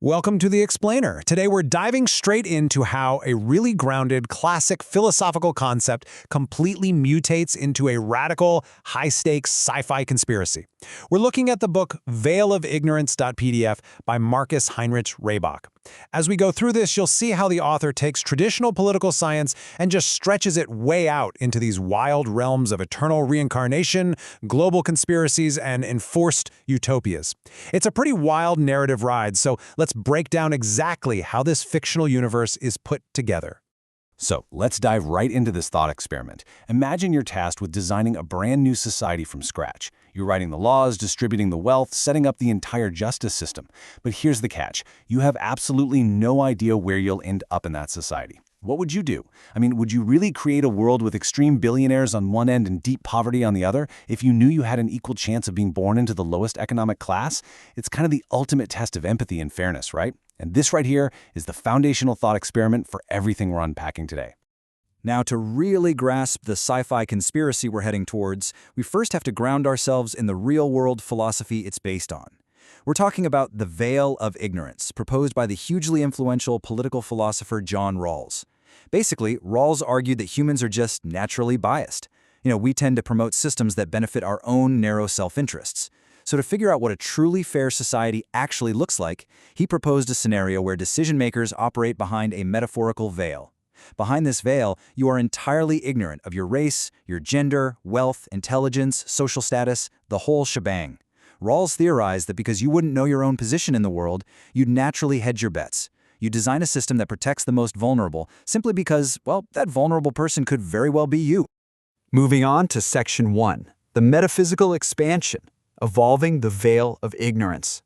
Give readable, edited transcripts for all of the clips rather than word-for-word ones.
Welcome to The Explainer. Today we're diving straight into how a really grounded, classic philosophical concept completely mutates into a radical, high-stakes sci-fi conspiracy. We're looking at the book Veil of Ignorance.pdf by Marcus Heinrich Rehbach. As we go through this, you'll see how the author takes traditional political science and just stretches it way out into these wild realms of eternal reincarnation, global conspiracies, and enforced utopias. It's a pretty wild narrative ride, so let's break down exactly how this fictional universe is put together. So let's dive right into this thought experiment. Imagine you're tasked with designing a brand new society from scratch. You're writing the laws, distributing the wealth, setting up the entire justice system. But here's the catch. You have absolutely no idea where you'll end up in that society. What would you do? Would you really create a world with extreme billionaires on one end and deep poverty on the other if you knew you had an equal chance of being born into the lowest economic class? It's kind of the ultimate test of empathy and fairness, right? And this right here is the foundational thought experiment for everything we're unpacking today. Now, to really grasp the sci-fi conspiracy we're heading towards, we first have to ground ourselves in the real-world philosophy it's based on. We're talking about the Veil of Ignorance, proposed by the hugely influential political philosopher John Rawls. Basically, Rawls argued that humans are just naturally biased. We tend to promote systems that benefit our own narrow self-interests. So to figure out what a truly fair society actually looks like, he proposed a scenario where decision-makers operate behind a metaphorical veil. Behind this veil, you are entirely ignorant of your race, your gender, wealth, intelligence, social status, the whole shebang. Rawls theorized that because you wouldn't know your own position in the world, you'd naturally hedge your bets. You design a system that protects the most vulnerable simply because, well, that vulnerable person could very well be you. Moving on to Section 1, the metaphysical expansion, evolving the veil of ignorance.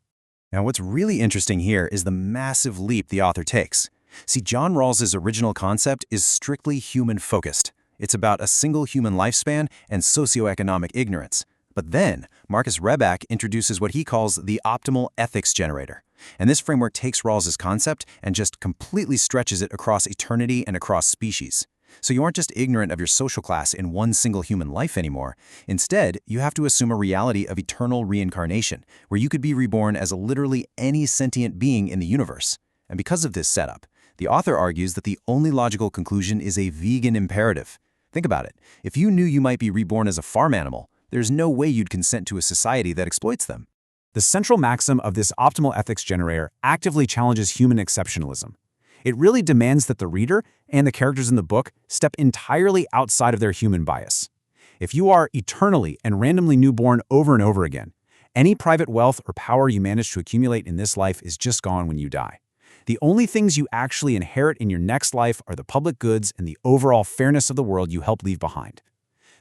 Now, what's really interesting here is the massive leap the author takes. See, John Rawls's original concept is strictly human-focused. It's about a single human lifespan and socioeconomic ignorance. But then, Marcus Rehbach introduces what he calls the optimal ethics generator. And this framework takes Rawls's concept and just completely stretches it across eternity and across species. So you aren't just ignorant of your social class in one single human life anymore. Instead, you have to assume a reality of eternal reincarnation, where you could be reborn as literally any sentient being in the universe. And because of this setup, the author argues that the only logical conclusion is a vegan imperative. Think about it. If you knew you might be reborn as a farm animal, there's no way you'd consent to a society that exploits them. The central maxim of this optimal ethics generator actively challenges human exceptionalism. It really demands that the reader and the characters in the book step entirely outside of their human bias. If you are eternally and randomly newborn over and over again, any private wealth or power you manage to accumulate in this life is just gone when you die. The only things you actually inherit in your next life are the public goods and the overall fairness of the world you help leave behind.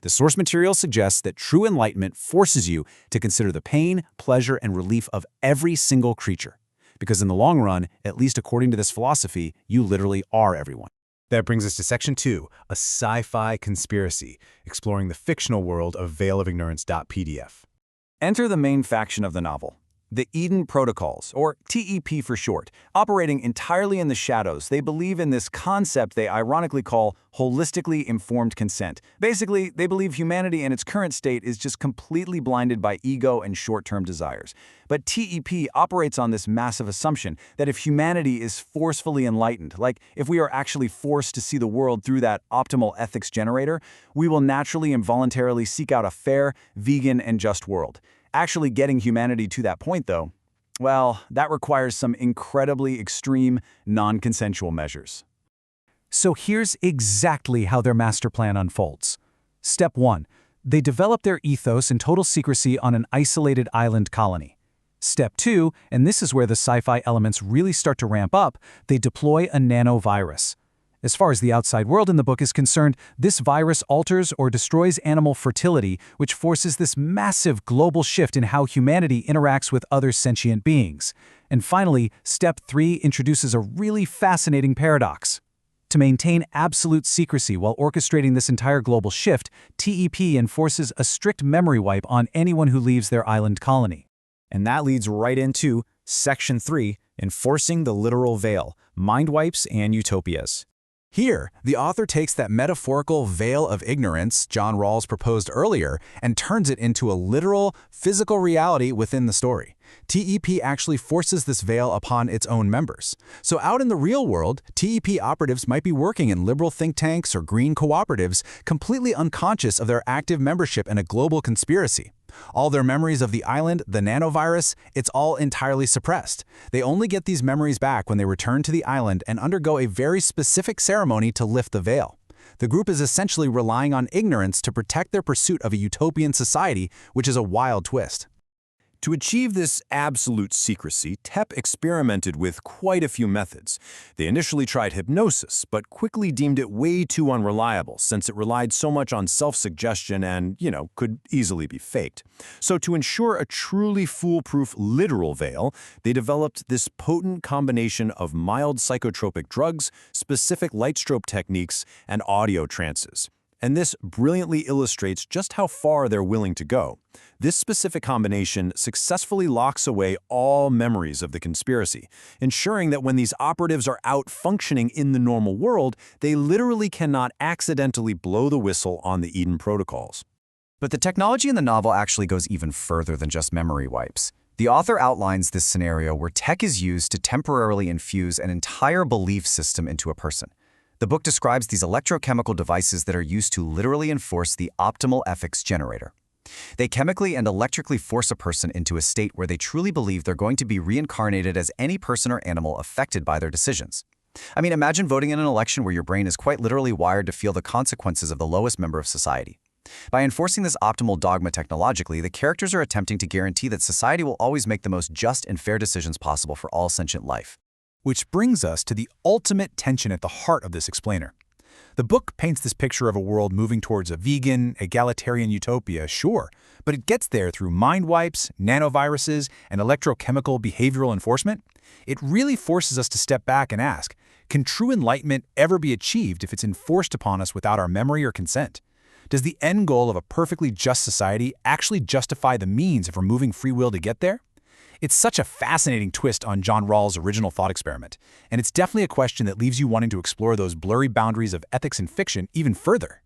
The source material suggests that true enlightenment forces you to consider the pain, pleasure, and relief of every single creature. Because in the long run, at least according to this philosophy, you literally are everyone. That brings us to Section 2, a sci-fi conspiracy, exploring the fictional world of Veil of Ignorance.pdf. Enter the main faction of the novel, the Eden Protocols, or TEP for short. Operating entirely in the shadows, they believe in this concept they ironically call holistically informed consent. Basically, they believe humanity in its current state is just completely blinded by ego and short-term desires. But TEP operates on this massive assumption that if humanity is forcefully enlightened, like if we are actually forced to see the world through that optimal ethics generator, we will naturally and voluntarily seek out a fair, vegan, and just world. Actually getting humanity to that point, though, well, that requires some incredibly extreme, non-consensual measures. So here's exactly how their master plan unfolds. Step 1. They develop their ethos in total secrecy on an isolated island colony. Step 2, and this is where the sci-fi elements really start to ramp up, they deploy a nanovirus. As far as the outside world in the book is concerned, this virus alters or destroys animal fertility, which forces this massive global shift in how humanity interacts with other sentient beings. And finally, Step 3 introduces a really fascinating paradox. To maintain absolute secrecy while orchestrating this entire global shift, TEP enforces a strict memory wipe on anyone who leaves their island colony. And that leads right into Section 3, enforcing the literal veil, mind wipes and utopias. Here, the author takes that metaphorical veil of ignorance John Rawls proposed earlier and turns it into a literal, physical reality within the story. TEP actually forces this veil upon its own members. So out in the real world, TEP operatives might be working in liberal think tanks or green cooperatives, completely unconscious of their active membership in a global conspiracy. All their memories of the island, the nanovirus, it's all entirely suppressed. They only get these memories back when they return to the island and undergo a very specific ceremony to lift the veil. The group is essentially relying on ignorance to protect their pursuit of a utopian society, which is a wild twist. To achieve this absolute secrecy, TEP experimented with quite a few methods. They initially tried hypnosis, but quickly deemed it way too unreliable since it relied so much on self-suggestion and, could easily be faked. So to ensure a truly foolproof literal veil, they developed this potent combination of mild psychotropic drugs, specific light strobe techniques, and audio trances. And this brilliantly illustrates just how far they're willing to go. This specific combination successfully locks away all memories of the conspiracy, ensuring that when these operatives are out functioning in the normal world, they literally cannot accidentally blow the whistle on the Eden protocols. But the technology in the novel actually goes even further than just memory wipes. The author outlines this scenario where tech is used to temporarily infuse an entire belief system into a person. The book describes these electrochemical devices that are used to literally enforce the optimal ethics generator. They chemically and electrically force a person into a state where they truly believe they're going to be reincarnated as any person or animal affected by their decisions. I mean, imagine voting in an election where your brain is quite literally wired to feel the consequences of the lowest member of society. By enforcing this optimal dogma technologically, the characters are attempting to guarantee that society will always make the most just and fair decisions possible for all sentient life. Which brings us to the ultimate tension at the heart of this explainer. The book paints this picture of a world moving towards a vegan, egalitarian utopia, sure, but it gets there through mind wipes, nanoviruses, and electrochemical behavioral enforcement. It really forces us to step back and ask, can true enlightenment ever be achieved if it's enforced upon us without our memory or consent? Does the end goal of a perfectly just society actually justify the means of removing free will to get there? It's such a fascinating twist on John Rawls' original thought experiment, and it's definitely a question that leaves you wanting to explore those blurry boundaries of ethics and fiction even further.